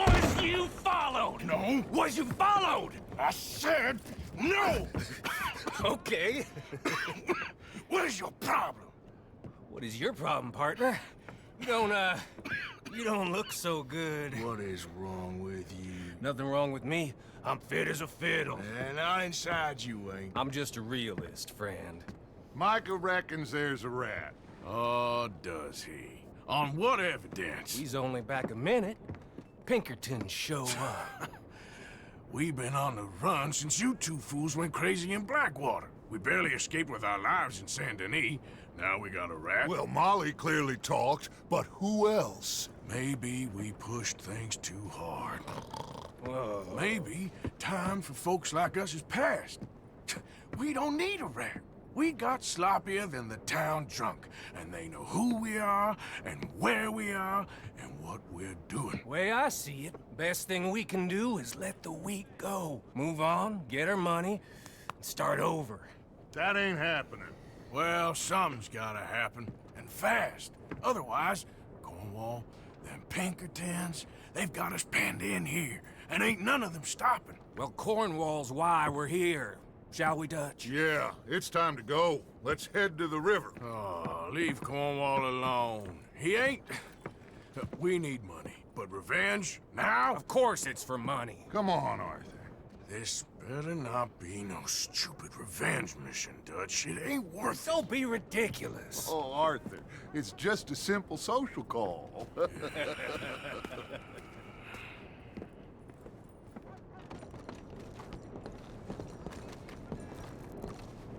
Was you followed? No. Was you followed? I said no! Okay. What is your problem? What is your problem, partner? You don't look so good. What is wrong with you? Nothing wrong with me. I'm fit as a fiddle. And not inside you ain't. I'm just a realist, friend. Micah reckons there's a rat. Oh, does he? On what evidence? He's only back a minute. Pinkertons show up. We've been on the run since you two fools went crazy in Blackwater. We barely escaped with our lives in Saint Denis. Now we got a rat. Well, Molly clearly talked, but who else? Maybe we pushed things too hard. Whoa. Maybe time for folks like us is past. We don't need a rat. We got sloppier than the town drunk, and they know who we are, and where we are, and what we're doing. Way I see it, best thing we can do is let the week go. Move on, get our money, and start over. That ain't happening. Well, something's gotta happen, and fast. Otherwise, Cornwall, them Pinkertons, they've got us penned in here, and ain't none of them stopping. Well, Cornwall's why we're here. Shall we, Dutch? Yeah, it's time to go. Let's head to the river. Oh, leave Cornwall alone. He ain't... We need money, but revenge, now? Of course it's for money. Come on, Arthur. This better not be no stupid revenge mission, Dutch. It ain't worth it. Don't be ridiculous. Oh, Arthur, it's just a simple social call.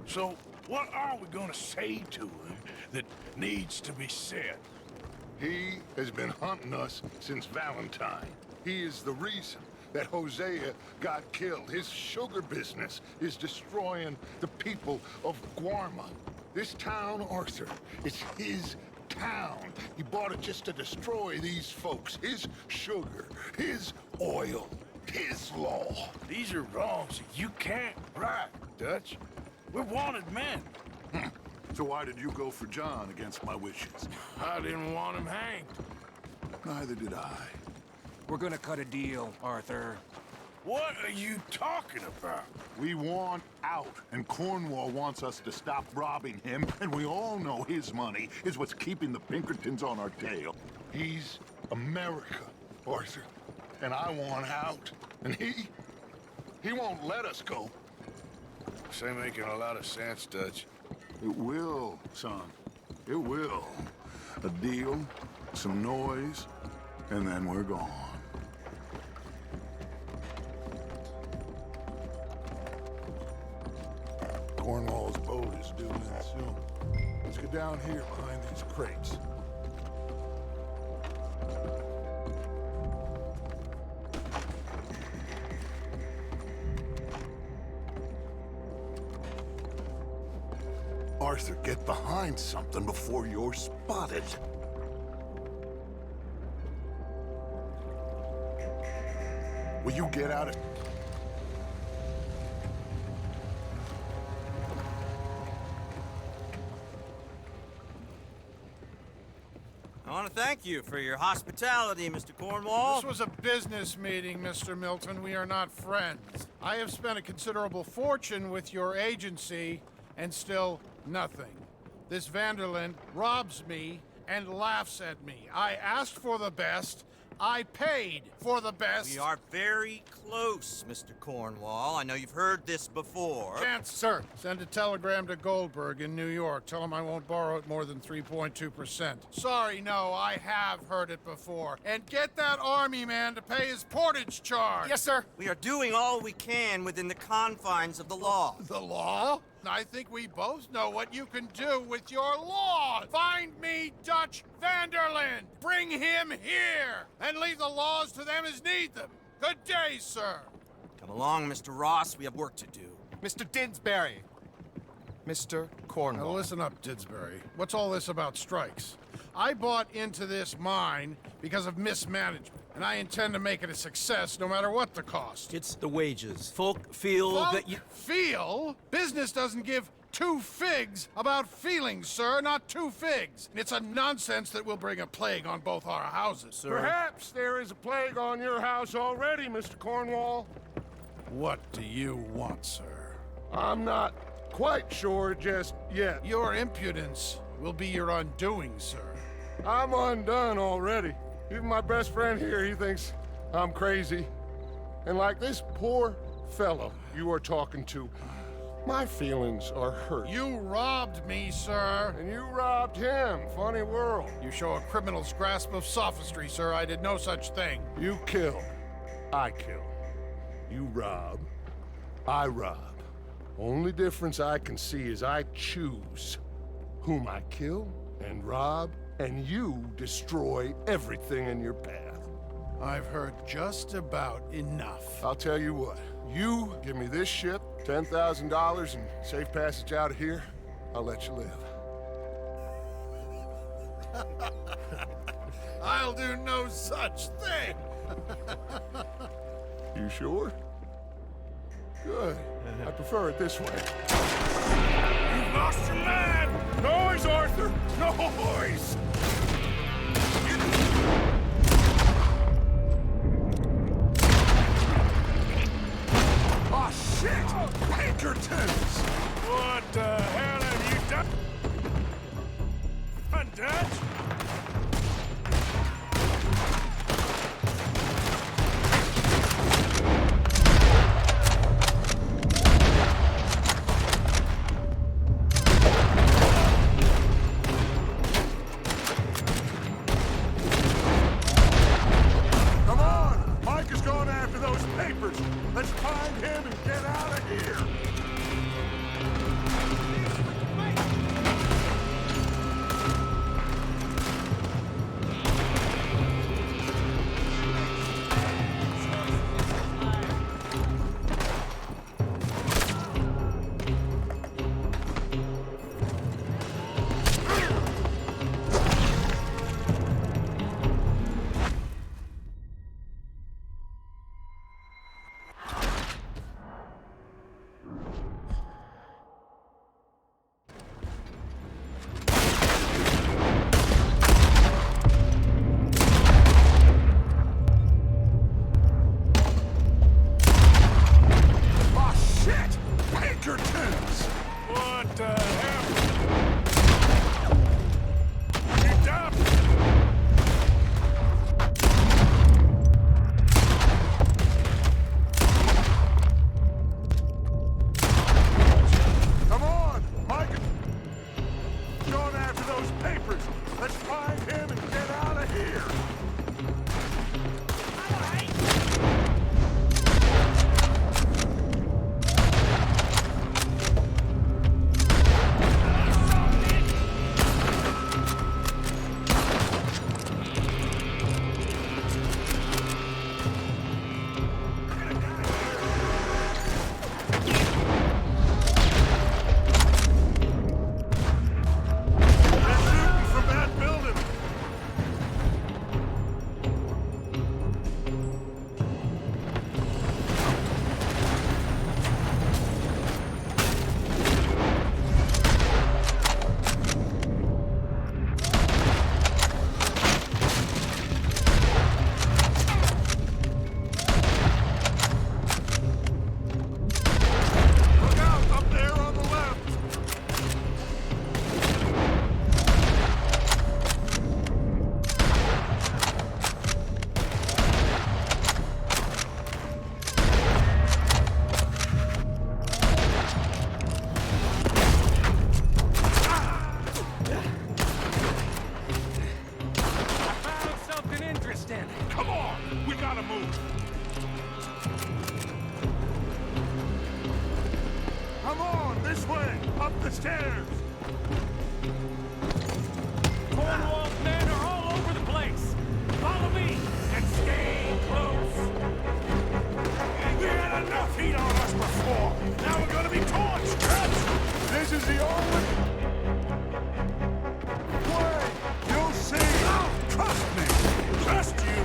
So, what are we gonna say to him that needs to be said? He has been hunting us since Valentine. He is the reason that Hosea got killed. His sugar business is destroying the people of Guarma. This town, Arthur, it's his town. He bought it just to destroy these folks. His sugar, his oil, his law. These are wrongs that you can't right, Dutch. We're wanted men. So why did you go for John against my wishes? I didn't want him hanged. Neither did I. We're gonna cut a deal, Arthur. What are you talking about? We want out, and Cornwall wants us to stop robbing him, and we all know his money is what's keeping the Pinkertons on our tail. He's America, Arthur, and I want out. And he won't let us go. This ain't making a lot of sense, Dutch. It will, son. It will. A deal, some noise, and then we're gone. Cornwall's boat is due in soon. Let's get down here behind these crates. Arthur, get behind something before you're spotted. Will you get out of... I want to thank you for your hospitality, Mr. Cornwall. This was a business meeting, Mr. Milton. We are not friends. I have spent a considerable fortune with your agency, and still nothing. This Vanderland robs me and laughs at me. I asked for the best. I paid for the best. We are very close, Mr. Cornwall. I know you've heard this before. Chance, sir. Send a telegram to Goldberg in New York. Tell him I won't borrow at more than 3.2%. Sorry, no, I have heard it before. And get that army man to pay his portage charge. Yes, sir. We are doing all we can within the confines of the law. The law? I think we both know what you can do with your law. Find me Dutch Vanderland. Bring him here. And leave the laws to them as need them. Good day, sir. Come along, Mr. Ross. We have work to do. Mr. Didsbury. Mr. Cornwall. Now listen up, Didsbury. What's all this about strikes? I bought into this mine because of mismanagement. and I intend to make it a success no matter what the cost. It's the wages. Folk feel that you... Feel? Business doesn't give two figs about feelings, sir, not two figs. It's a nonsense that will bring a plague on both our houses, sir. Perhaps there is a plague on your house already, Mr. Cornwall. What do you want, sir? I'm not quite sure just yet. Your impudence will be your undoing, sir. I'm undone already. Even my best friend here, he thinks I'm crazy. And like this poor fellow you are talking to, my feelings are hurt. You robbed me, sir. And you robbed him. Funny world. You show a criminal's grasp of sophistry, sir. I did no such thing. You kill. I kill. You rob. I rob. Only difference I can see is I choose whom I kill and rob, and you destroy everything in your path. I've heard just about enough. I'll tell you what. You give me this ship, $10,000, and safe passage out of here, I'll let you live. I'll do no such thing. You sure? Good. I prefer it this way. You've lost your man! Noise, Arthur! Noise! Oh, shit! Pinkertons! What the hell have you done? Dutch? Come on! Mike is going after those papers. Let's find him and get out of here. What the hell? Get up! Come on! Mike is going after those papers. Let's find him and get out of here. They're shooting from that building. Look out, up there on the left. Found something interesting. Come on! We gotta move! Come on, this way, up the stairs. Cornwall's men are all over the place. Follow me and stay close. We had enough heat on us before! Now we're gonna be torched! This is the only way. You'll see. Trust me! Trust you!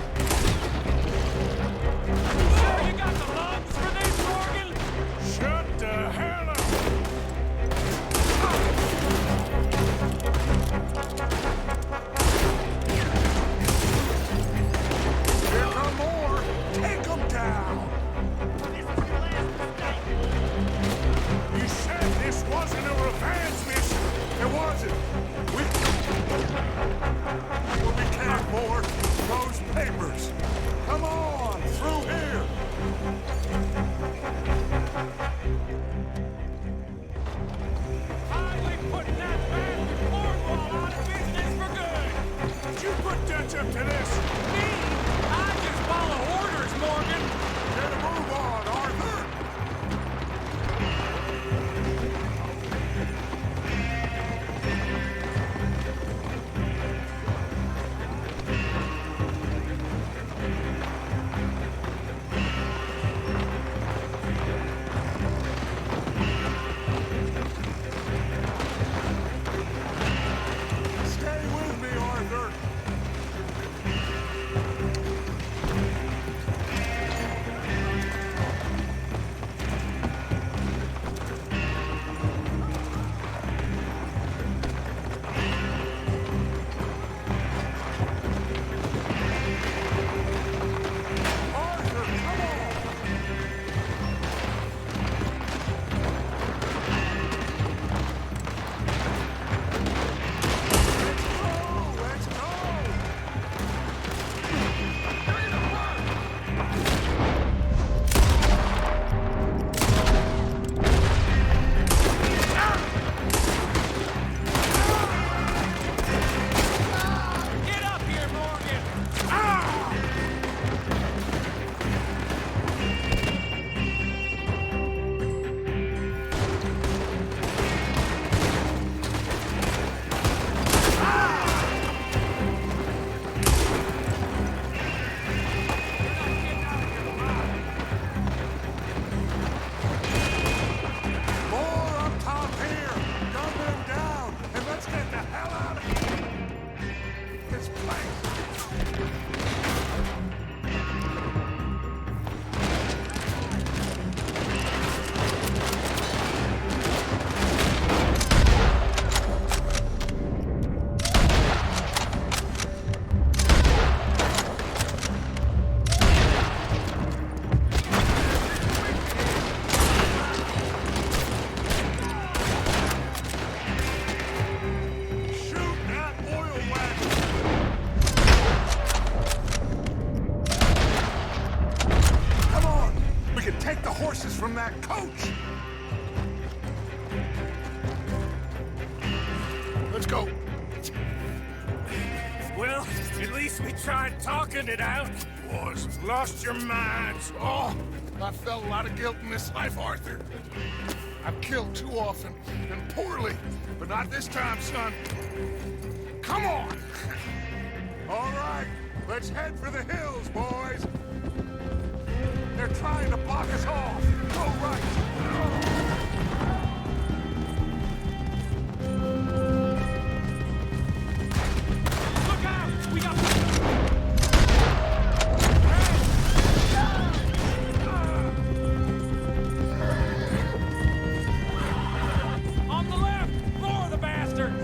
horses from that coach! Let's go. Well, at least we tried talking it out. Boys have lost your minds. Oh, I felt a lot of guilt in this life, Arthur. I've killed too often and poorly, but not this time, son. Come on! All right, let's head for the hills, boys. They're trying to block us off. Go right. Look out! We got... On the left! More of the bastards!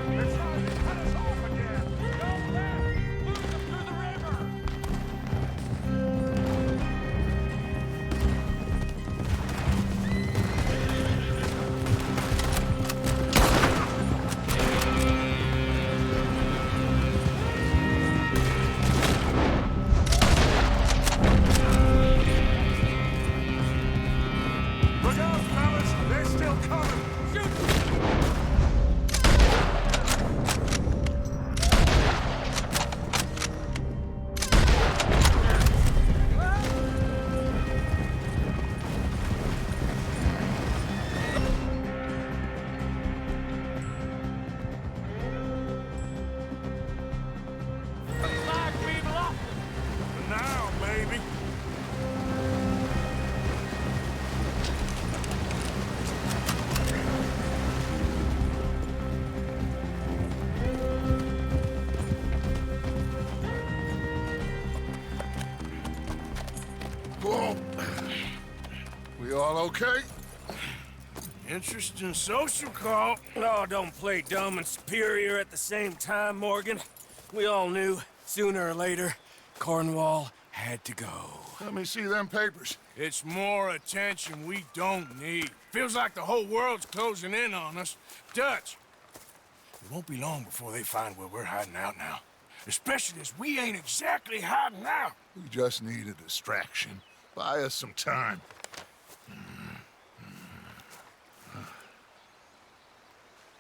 They're trying to cut us off again. Go left! Lose them through the river! Look out, fellas. They're still coming. Flag people up! Now, maybe. Whoa. We all okay? Interesting social call. Oh, don't play dumb and superior at the same time, Morgan. We all knew, sooner or later, Cornwall had to go. Let me see them papers. It's more attention we don't need. Feels like the whole world's closing in on us. Dutch, it won't be long before they find where we're hiding out now. Especially as we ain't exactly hiding out. We just need a distraction. Buy us some time.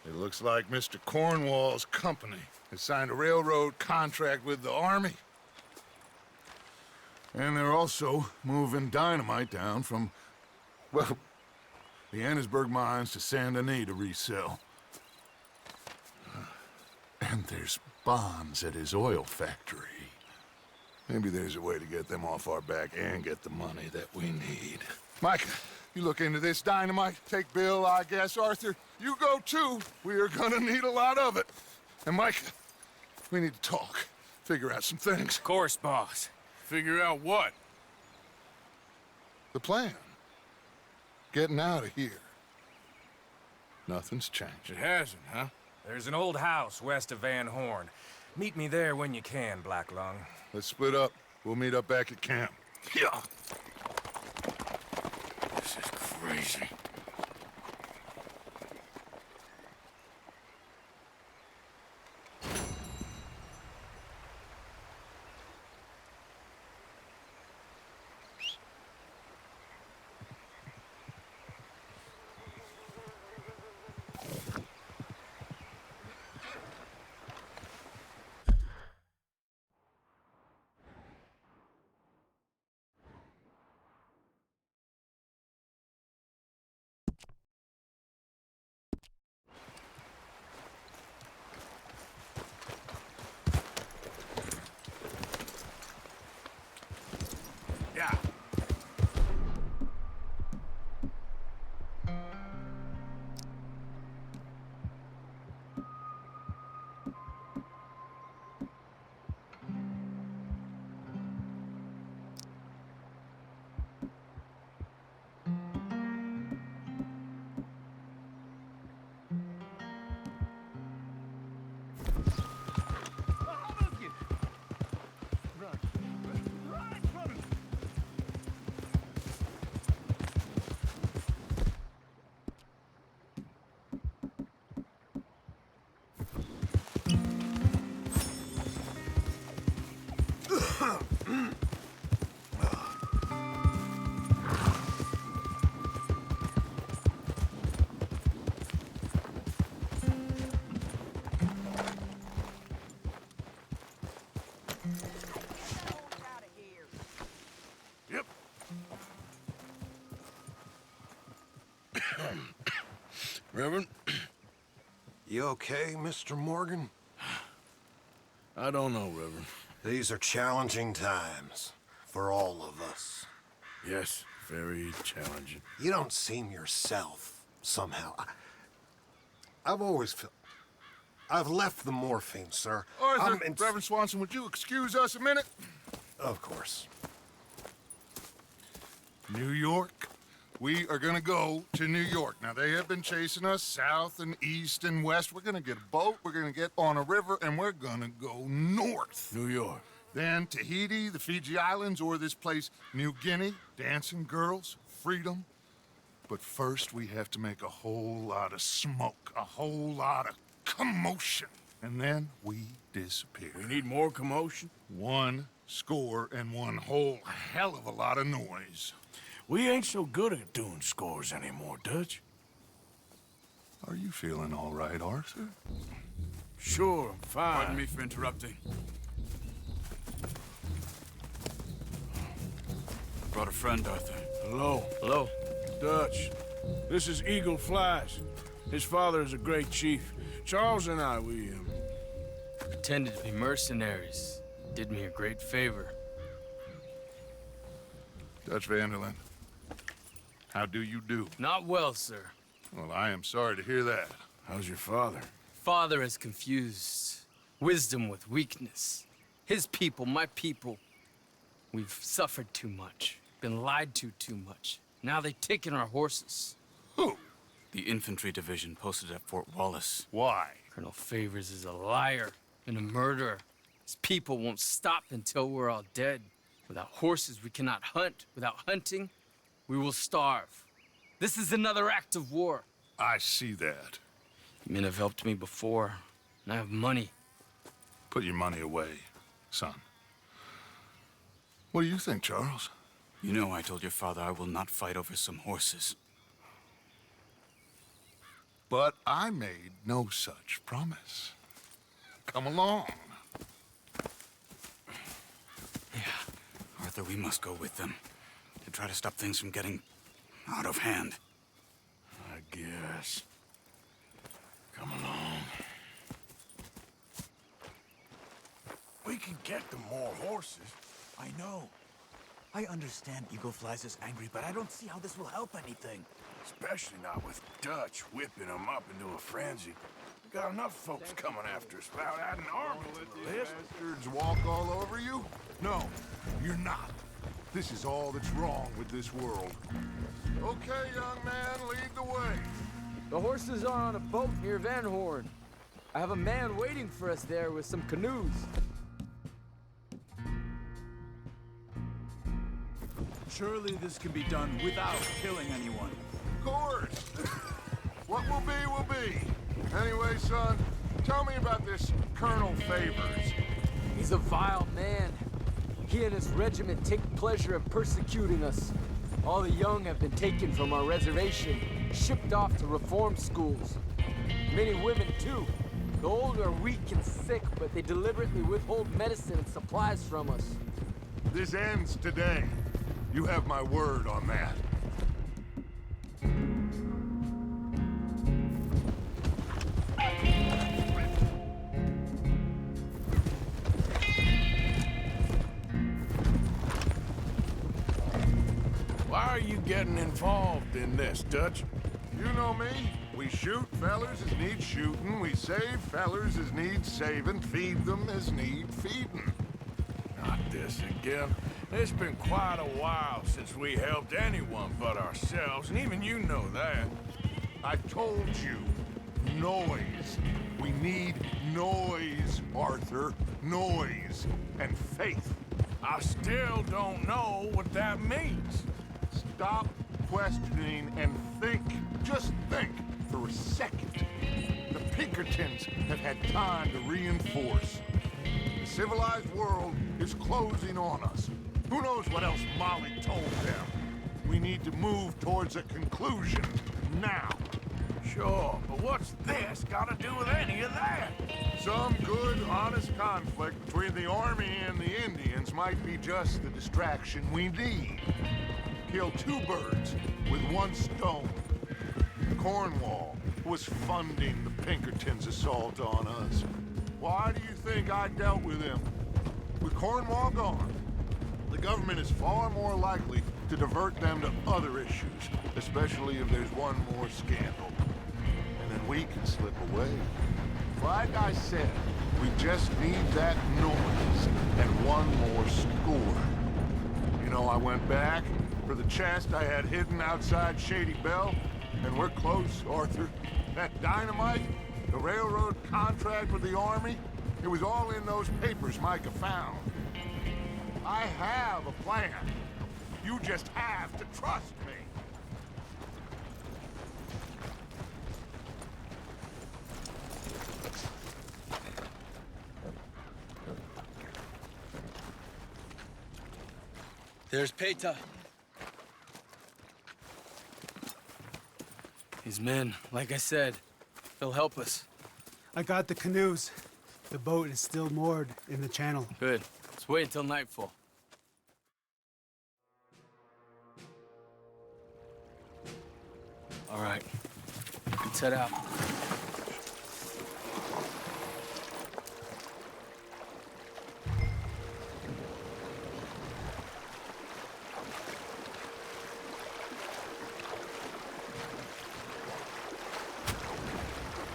It looks like Mr. Cornwall's company has signed a railroad contract with the Army. And they're also moving dynamite down from, well, the Annesburg mines to Saint Denis to resell. And there's bonds at his oil factory. Maybe there's a way to get them off our back and get the money that we need. Mike, you look into this dynamite. Take Bill, I guess. Arthur, you go too. We are gonna need a lot of it. And Mike, we need to talk. Figure out some things. Of course, boss. Figure out what? The plan. Getting out of here. Nothing's changed. It hasn't, huh? There's an old house west of Van Horn. Meet me there when you can, Black Lung. Let's split up. We'll meet up back at camp. Yeah. This is crazy. Reverend? You okay, Mr. Morgan? I don't know, Reverend. These are challenging times for all of us. Yes, very challenging. You don't seem yourself, somehow. I've always felt... I've left the morphine, sir. Arthur, Reverend Swanson, would you excuse us a minute? Of course. New York. We are gonna go to New York. Now, they have been chasing us south and east and west. We're gonna get a boat, we're gonna get on a river, and we're gonna go north. New York. Then Tahiti, the Fiji Islands, or this place, New Guinea, dancing girls, freedom. But first, we have to make a whole lot of smoke, a whole lot of commotion. And then we disappear. We need more commotion? 1 score and 1 whole hell of a lot of noise. We ain't so good at doing scores anymore, Dutch. Are you feeling all right, Arthur? Sure, I'm fine. Pardon me for interrupting. I brought a friend, Arthur. Hello. Hello. Dutch. This is Eagle Flies. His father is a great chief. Charles and I, we pretended to be mercenaries. Did me a great favor. Dutch Vanderlyn, how do you do? Not well, sir. Well, I am sorry to hear that. How's your father? Father has confused wisdom with weakness. His people, my people. We've suffered too much. Been lied to too much. Now they've taken our horses. Who? The infantry division posted at Fort Wallace. Why? Colonel Favors is a liar and a murderer. His people won't stop until we're all dead. Without horses, we cannot hunt. Without hunting, we will starve. This is another act of war. I see that. Men have helped me before, and I have money. Put your money away, son. What do you think, Charles? You know I told your father I will not fight over some horses. But I made no such promise. Come along. Yeah. Arthur, we must go with them to try to stop things from getting out of hand. I guess. Come along. We can get them more horses. I know. I understand Eagle Flies is angry, but I don't see how this will help anything. Especially not with Dutch whipping them up into a frenzy. We got enough folks coming after us without adding army to the list. Bastards walk all over you? No, you're not. This is all that's wrong with this world. Okay, young man, lead the way. The horses are on a boat near Van Horn. I have a man waiting for us there with some canoes. Surely this can be done without killing anyone. Of course. What will be, will be. Anyway, son, tell me about this Colonel Favors. He's a vile man. He and his regiment take pleasure in persecuting us. All the young have been taken from our reservation, shipped off to reform schools. Many women, too. The old are weak and sick, but they deliberately withhold medicine and supplies from us. This ends today. You have my word on that. Why are you getting involved in this, Dutch? You know me. We shoot fellers as need shooting. We save fellers as need saving. Feed them as need feeding. Not this again. It's been quite a while since we helped anyone but ourselves, and even you know that. I told you. Noise. We need noise, Arthur. Noise and faith. I still don't know what that means. Stop questioning and think. Just think for a second. The Pinkertons have had time to reinforce. The civilized world is closing on us. Who knows what else Molly told them? We need to move towards a conclusion now. Sure, but what's this got to do with any of that? Some good, honest conflict between the army and the Indians might be just the distraction we need. Kill 2 birds with 1 stone. Cornwall was funding the Pinkertons' assault on us. Why do you think I dealt with him? With Cornwall gone, the government is far more likely to divert them to other issues, especially if there's one more scandal. And then we can slip away. Like I said, we just need that noise and one more score. You know, I went back for the chest I had hidden outside Shady Belle, and we're close, Arthur. That dynamite, the railroad contract with the Army, it was all in those papers Micah found. I have a plan. You just have to trust me. There's Peta. His men, like I said, they'll help us. I got the canoes. The boat is still moored in the channel. Good. Let's wait until nightfall. All right. Let's head out.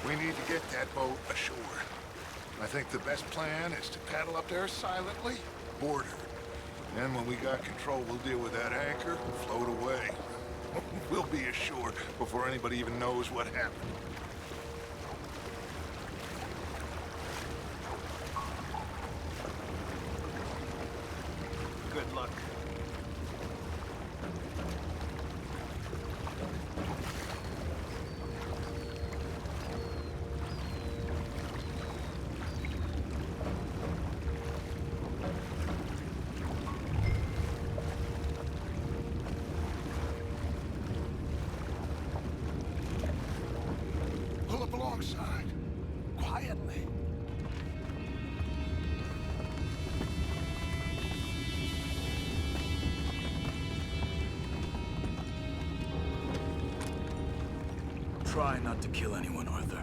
We need to get that boat ashore. I think the best plan is to paddle up there silently, board her. Then when we got control, we'll deal with that anchor and float away. We'll be ashore before anybody even knows what happened. Good luck. Pull up alongside. Quietly. Try not to kill anyone, Arthur.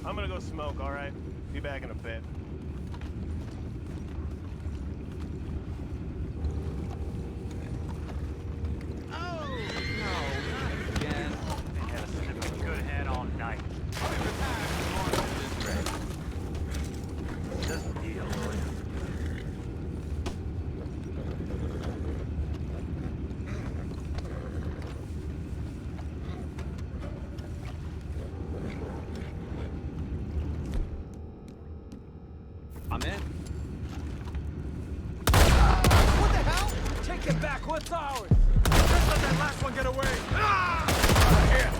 I'm gonna go smoke, all right? Be back in a bit. Oh, no, not again. They had a sniff of good head all night. Just deal, will you? I'm in. What the hell? Take it back. What's ours? Just let that last one get away. Here.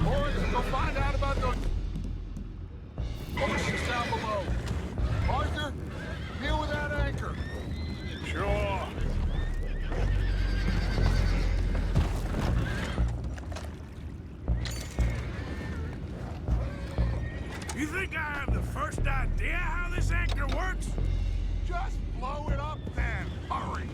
Boys, go find out about those bushes down below. Arthur, deal with that anchor. Sure. You think I have the first idea how this anchor works? Just blow it up then. Hurry.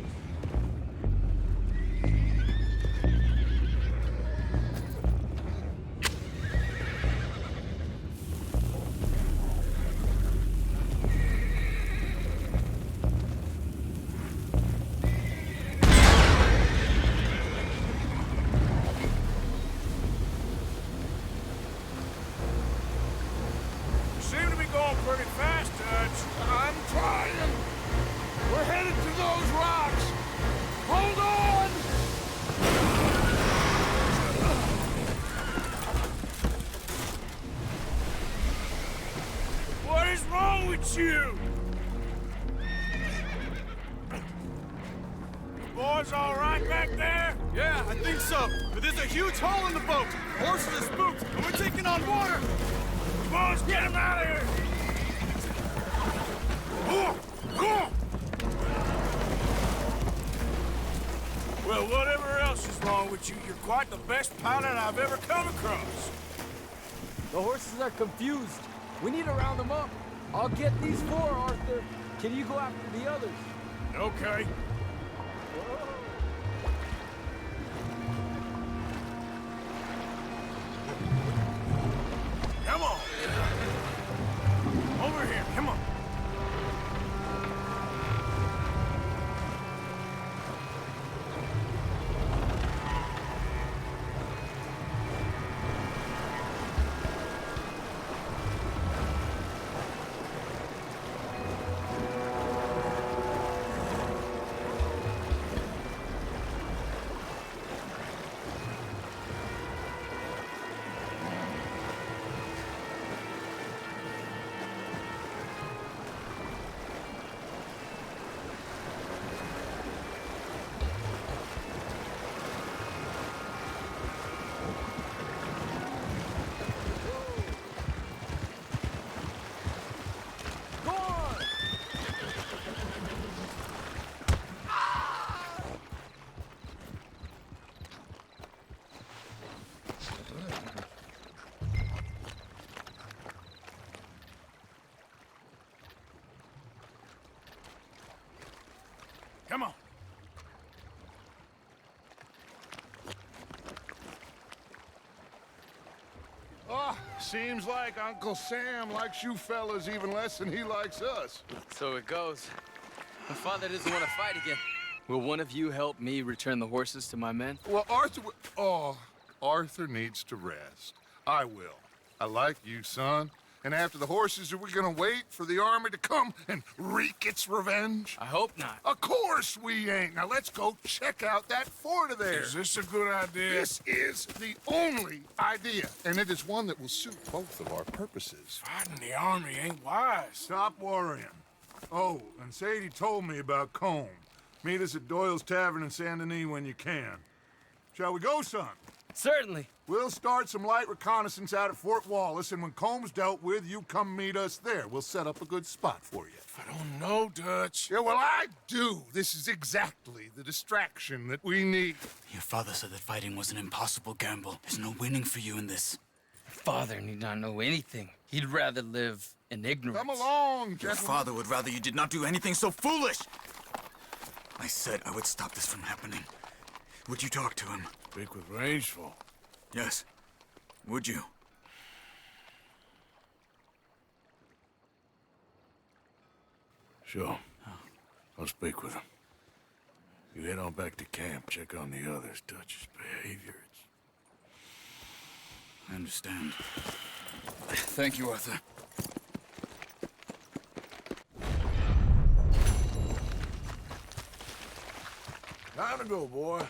Seem to be going pretty fast, Dutch. I'm trying. We're headed to those rocks. Hold on! What is wrong with you? Boys all right back there? Yeah, I think so. But there's a huge hole in the boat. Horses are spooked, and we're taking on water. Come on, let's get him out of here! Well, whatever else is wrong with you, you're quite the best pilot I've ever come across. The horses are confused. We need to round them up. I'll get these four, Arthur. Can you go after the others? Okay. Come on. Over here, come on. Come on. Oh, seems like Uncle Sam likes you fellas even less than he likes us. So it goes. My father doesn't want to fight again. Will one of you help me return the horses to my men? Well, Arthur needs to rest. I will. I like you, son. And after the horses, are we gonna wait for the army to come and wreak its revenge? I hope not. Of course we ain't. Now let's go check out that fort of theirs. Is this a good idea? This is the only idea, and it is one that will suit both of our purposes. Fighting the army ain't wise. Stop worrying. Oh, and Sadie told me about Combe. Meet us at Doyle's Tavern in Saint Denis when you can. Shall we go, son? Certainly. We'll start some light reconnaissance out at Fort Wallace, and when Combs dealt with, you come meet us there. We'll set up a good spot for you. I don't know, Dutch. Yeah, well, I do. This is exactly the distraction that we need. Your father said that fighting was an impossible gamble. There's no winning for you in this. Father need not know anything. He'd rather live in ignorance. Come along, Your gentlemen. father would rather you did not do anything so foolish. I said I would stop this from happening. Would you talk to him? Speak with Rangeful. Yes. Would you? Sure. I'll speak with him. You head on back to camp, check on the others. Dutch's behavior, I understand. Thank you, Arthur. Time to go, boy.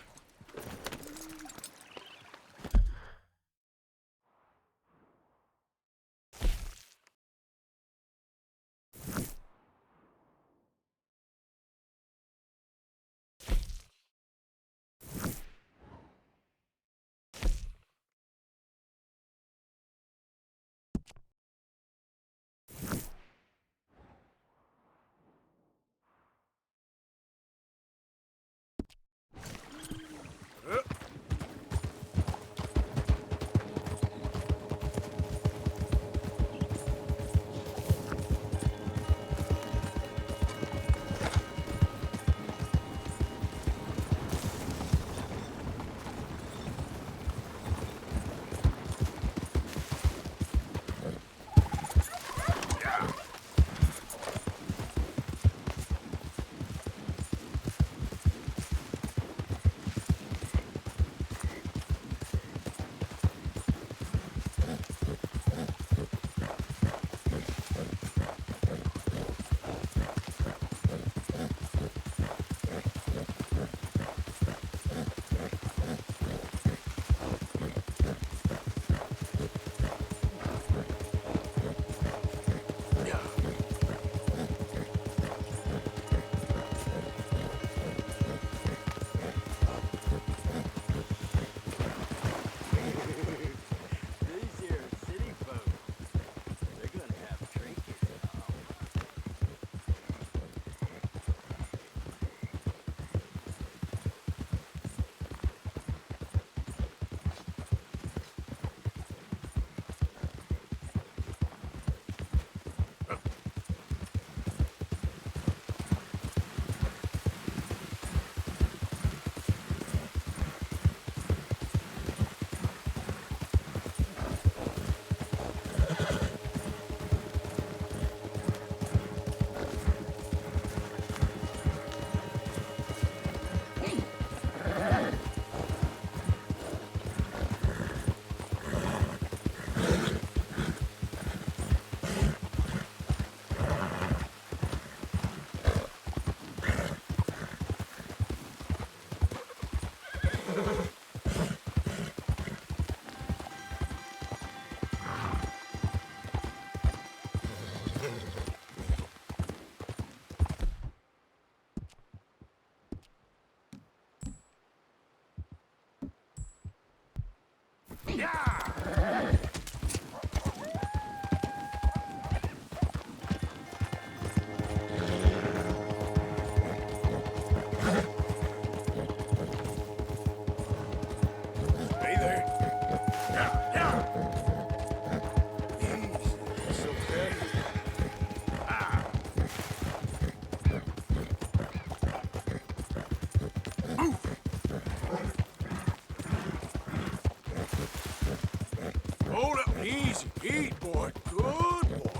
hold up. Easy. Eat, boy. Good boy.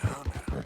Now, now.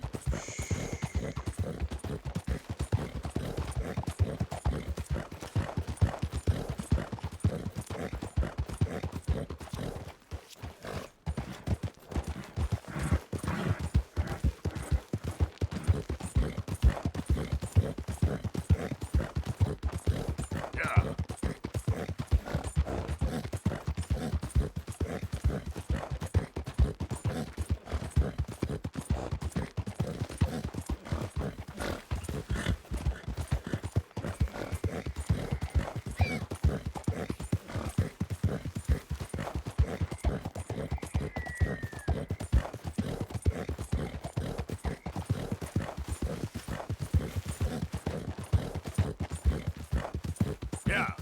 Yeah.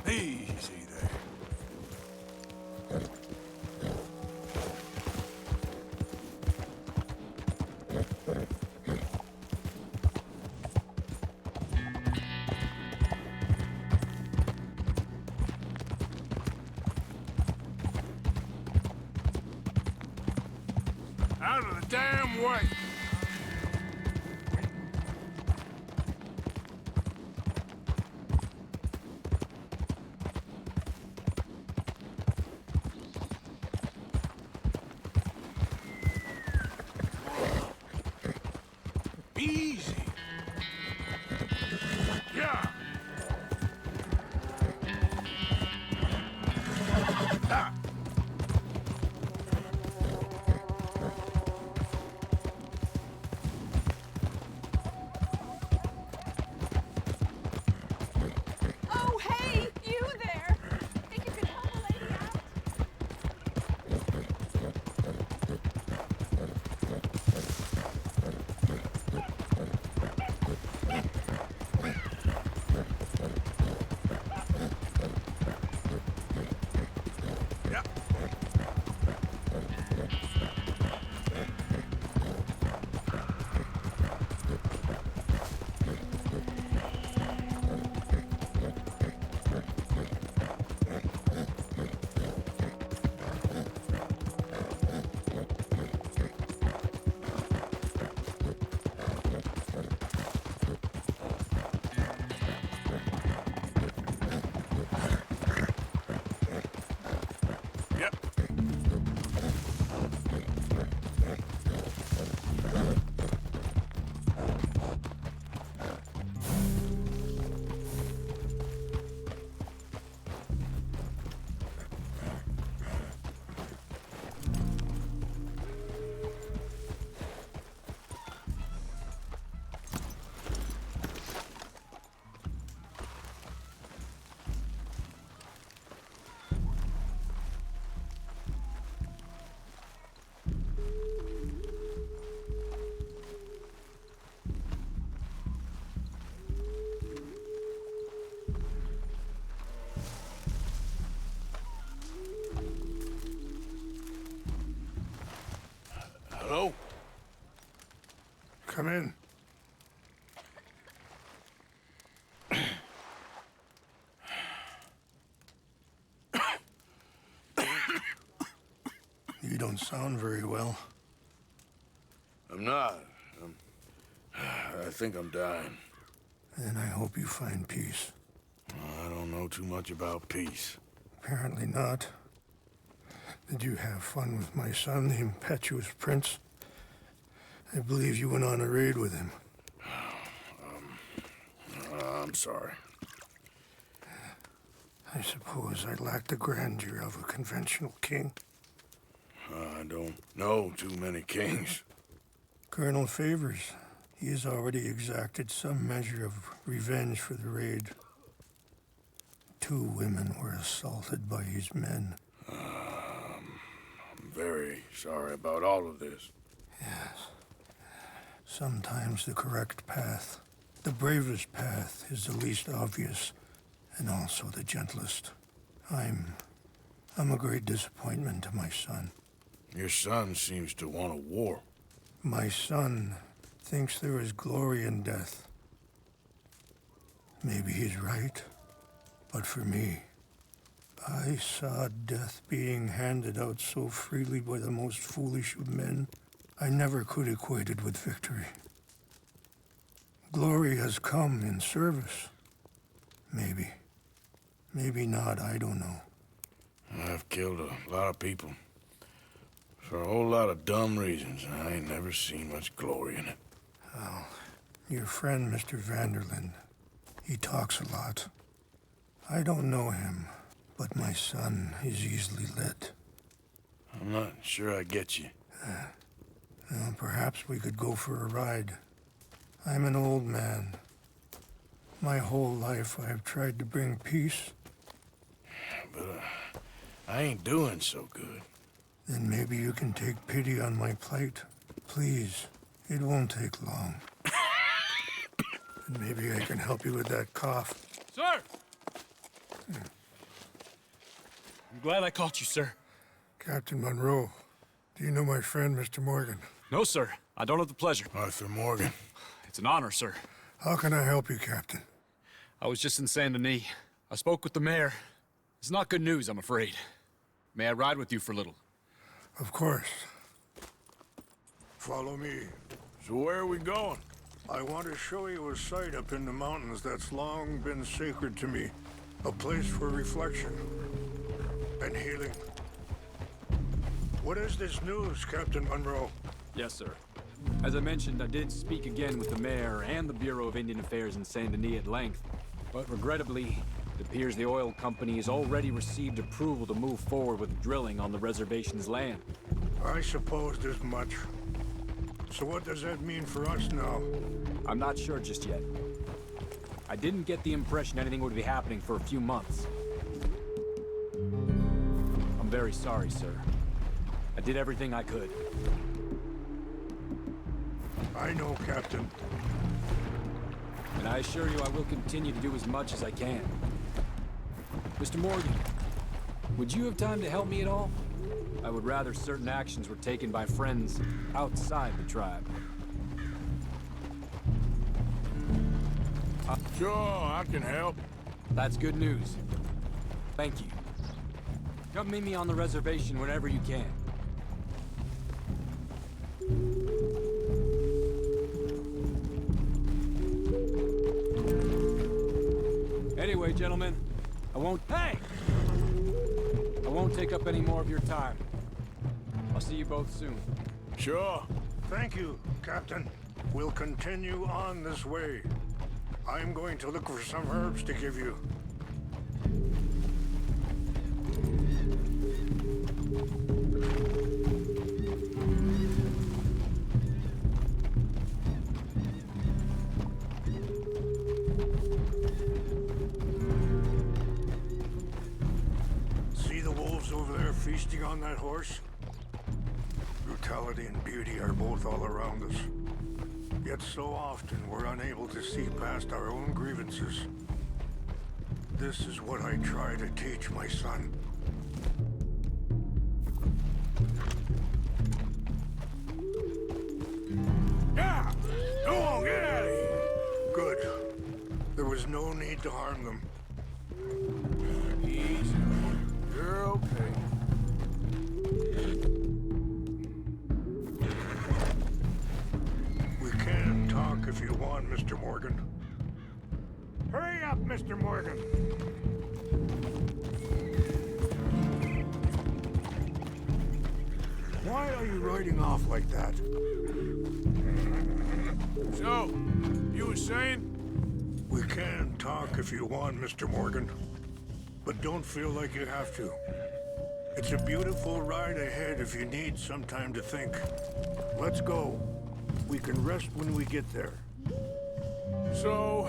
Easy there. Out of the damn way! Easy. Yeah. Ah. Oh, hey, you there! Think you can help a lady out? Yeah. Yep. Hello? Come in. You don't sound very well. I'm not. I think I'm dying. Then I hope you find peace. I don't know too much about peace. Apparently not. Did you have fun with my son, the impetuous prince? I believe you went on a raid with him. I'm sorry. I suppose I lack the grandeur of a conventional king. I don't know too many kings. Colonel Favors. He has already exacted some measure of revenge for the raid. 2 women were assaulted by his men. I'm very sorry about all of this. Yes. Sometimes the correct path, the bravest path, is the least obvious, and also the gentlest. I'm a great disappointment to my son. Your son seems to want a war. My son thinks there is glory in death. Maybe he's right, but for me, I saw death being handed out so freely by the most foolish of men, I never could equate it with victory. Glory has come in service. Maybe. Maybe not, I don't know. I've killed a lot of people. For a whole lot of dumb reasons, and I ain't never seen much glory in it. Oh, your friend, Mr. Vanderlyn, he talks a lot. I don't know him, but my son is easily led. I'm not sure I get you. Well, perhaps we could go for a ride. I'm an old man. My whole life I have tried to bring peace. But I ain't doing so good. Then maybe you can take pity on my plight. Please, it won't take long. And maybe I can help you with that cough. Sir! I'm glad I caught you, sir. Captain Monroe, do you know my friend, Mr. Morgan? No, sir. I don't have the pleasure. Arthur Morgan. It's an honor, sir. How can I help you, Captain? I was just in Saint Denis. I spoke with the mayor. It's not good news, I'm afraid. May I ride with you for a little? Of course. Follow me. So where are we going? I want to show you a site up in the mountains that's long been sacred to me. A place for reflection and healing. What is this news, Captain Monroe? Yes, sir. As I mentioned, I did speak again with the mayor and the Bureau of Indian Affairs in Saint Denis at length. But regrettably, it appears the oil company has already received approval to move forward with drilling on the reservation's land. I supposed as much. So what does that mean for us now? I'm not sure just yet. I didn't get the impression anything would be happening for a few months. I'm very sorry, sir. I did everything I could. I know, Captain. And I assure you I will continue to do as much as I can. Mr. Morgan, would you have time to help me at all? I would rather certain actions were taken by friends outside the tribe. Sure, I can help. That's good news. Thank you. Come meet me on the reservation whenever you can. Anyway, gentlemen, I won't take up any more of your time. I'll see you both soon. Sure. Thank you, Captain. We'll continue on this way. I'm going to look for some herbs to give you. See the wolves over there feasting on that horse? Brutality and beauty are both all around us. Yet so often we're unable to see past our own grievances. This is what I try to teach my son. Yeah! Go on, get out of here! Good. There was no need to harm them. Easy. You're okay. We can talk if you want, Mr. Morgan. Hurry up, Mr. Morgan. Why are you riding off like that? So, you were saying? We can talk if you want, Mr. Morgan. But don't feel like you have to. It's a beautiful ride ahead if you need some time to think. Let's go. We can rest when we get there. So,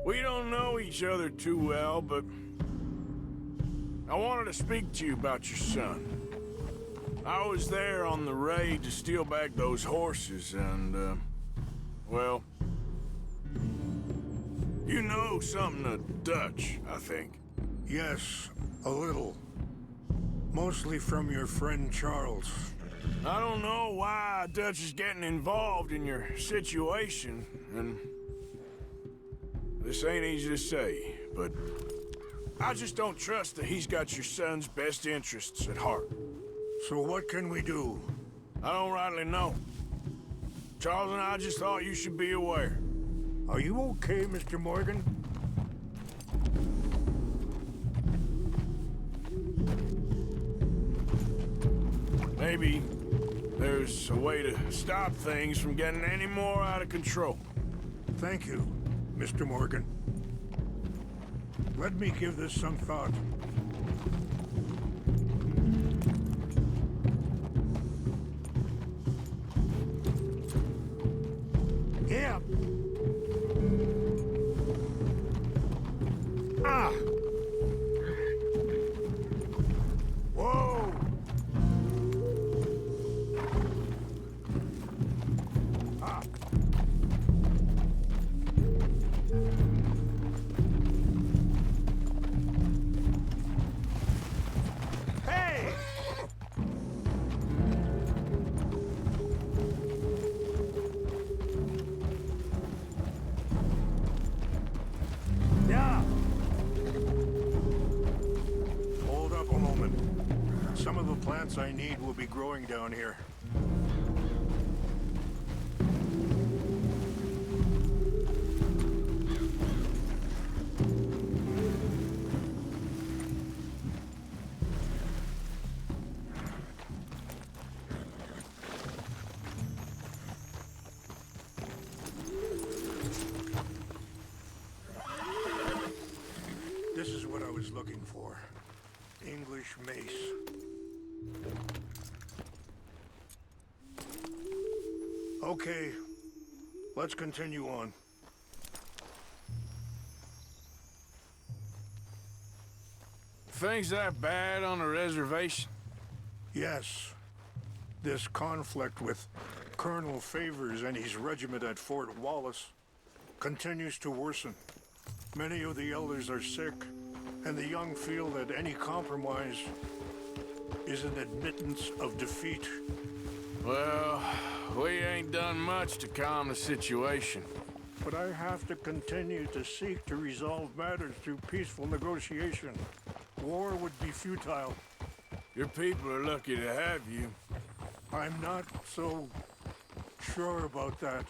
we don't know each other too well, but I wanted to speak to you about your son. I was there on the raid to steal back those horses, and, well... You know something of Dutch, I think. Yes, a little. Mostly from your friend Charles. I don't know why Dutch is getting involved in your situation, and... This ain't easy to say, but... I just don't trust that he's got your son's best interests at heart. So what can we do? I don't rightly know. Charles and I just thought you should be aware. Are you okay, Mr. Morgan? Maybe there's a way to stop things from getting any more out of control. Thank you, Mr. Morgan. Let me give this some thought. Yeah. Ah! Whoa! Ah! Hey! Yeah! Hold up a moment. Some of the plants I need will be growing down here. This is what I was looking for. English mace. Okay, let's continue on. Things that bad on the reservation? Yes. This conflict with Colonel Favors and his regiment at Fort Wallace continues to worsen. Many of the elders are sick, and the young feel that any compromise is an admittance of defeat. Well, we ain't done much to calm the situation. But I have to continue to seek to resolve matters through peaceful negotiation. War would be futile. Your people are lucky to have you. I'm not so sure about that.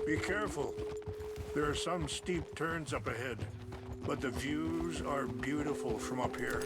Be careful. There are some steep turns up ahead, but the views are beautiful from up here.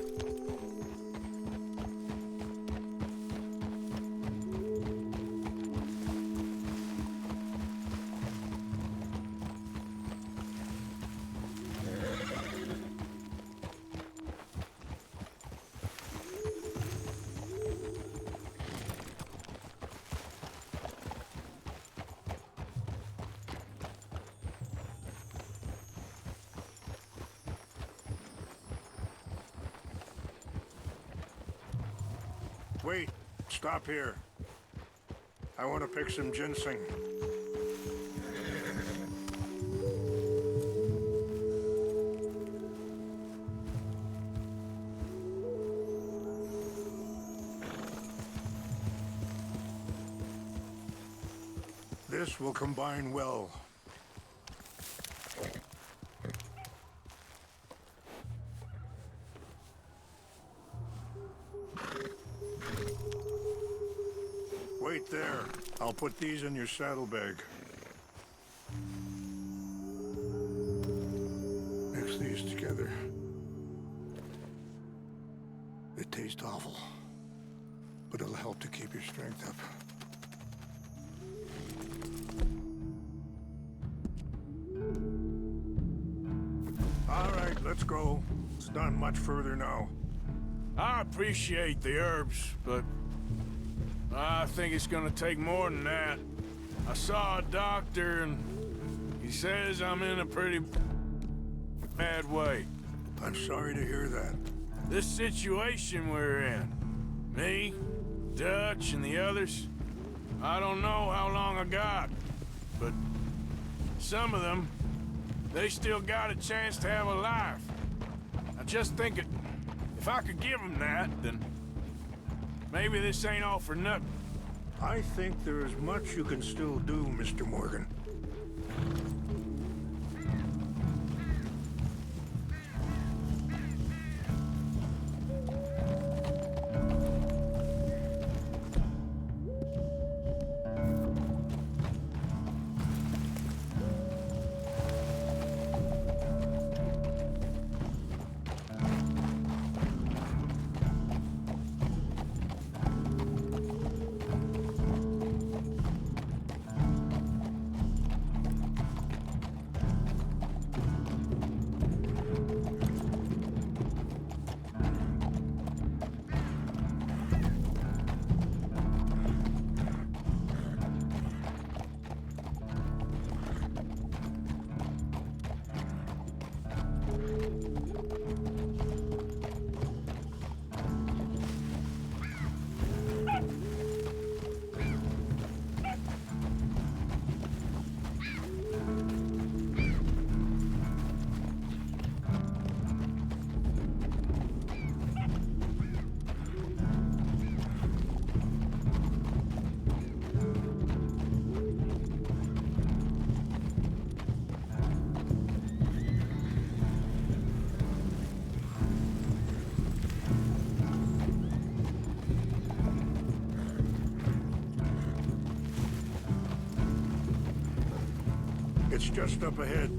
Wait, stop here. I want to pick some ginseng. This will combine well. Wait there. I'll put these in your saddlebag. Mix these together. They taste awful, but it'll help to keep your strength up. All right, let's go. It's not much further now. I appreciate the herbs, but I think it's gonna take more than that. I saw a doctor and he says I'm in a pretty bad way. I'm sorry to hear that. This situation we're in, me, Dutch, and the others, I don't know how long I got, but some of them, they still got a chance to have a life. I just think if I could give them that, then maybe this ain't all for nothing. I think there is much you can still do, Mr. Morgan. It's just up ahead.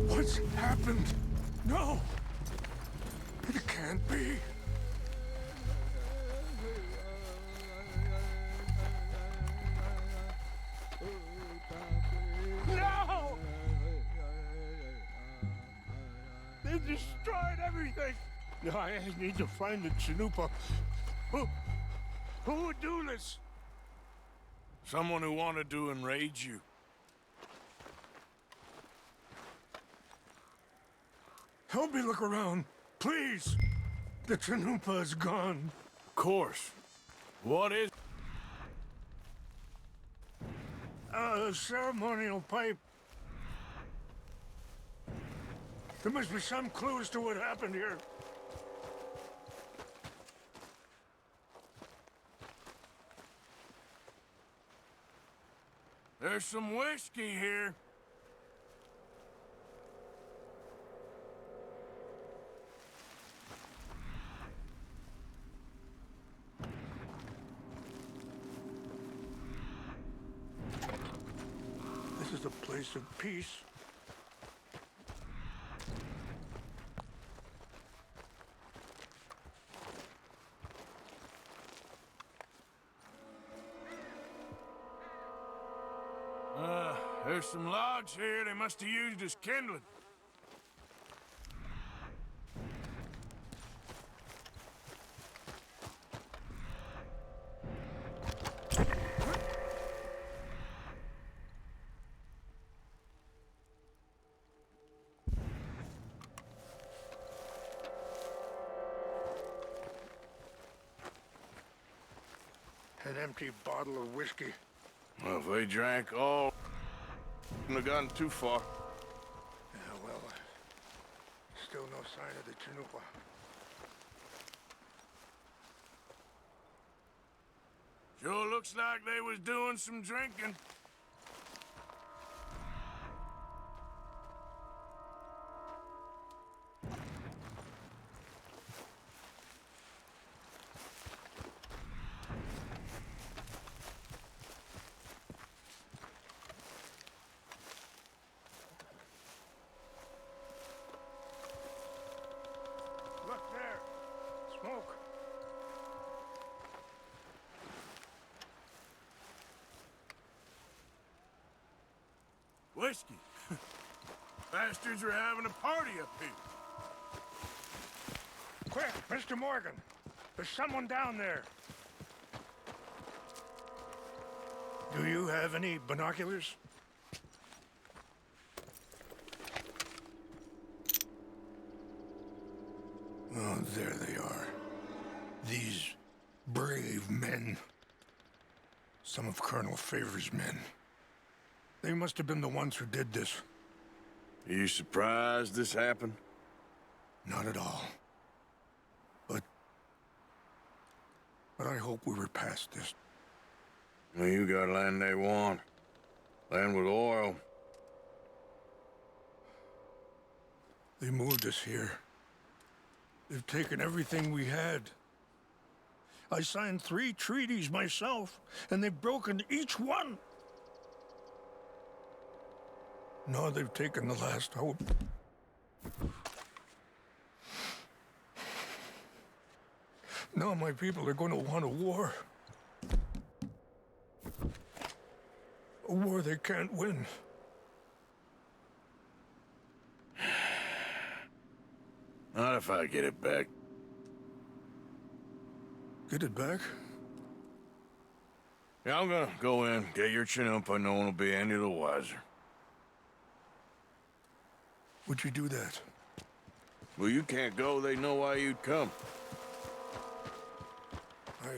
What's happened? No! It can't be. No! They destroyed everything! I need to find the Chanupa. Who would do this? Someone who wanted to enrage you. Help me look around, please. The Chanupa is gone. Of course. What is... A ceremonial pipe. There must be some clues to what happened here. There's some whiskey here. This is a place of peace. There's some logs here they must have used as kindling. An empty bottle of whiskey. Well, if they drank all... wouldn't have gotten too far. Yeah, well, still no sign of the Chanupa. Sure looks like they was doing some drinking. Look there! Smoke! Whiskey. Bastards are having a party up here. Quick, Mr. Morgan! There's someone down there. Do you have any binoculars? Oh, there they are. These brave men. Some of Colonel Favor's men. They must have been the ones who did this. Are you surprised this happened? Not at all. But I hope we were past this. Well, you got land they want. Land with oil. They moved us here. They've taken everything we had. I signed 3 treaties myself, and they've broken each one. Now they've taken the last hope. Now my people are going to want a war. A war they can't win. Not if I get it back. Get it back? Yeah, I'm gonna go in, get your Chinook, but no one will be any the wiser. Would you do that? Well, you can't go, they know why you'd come. I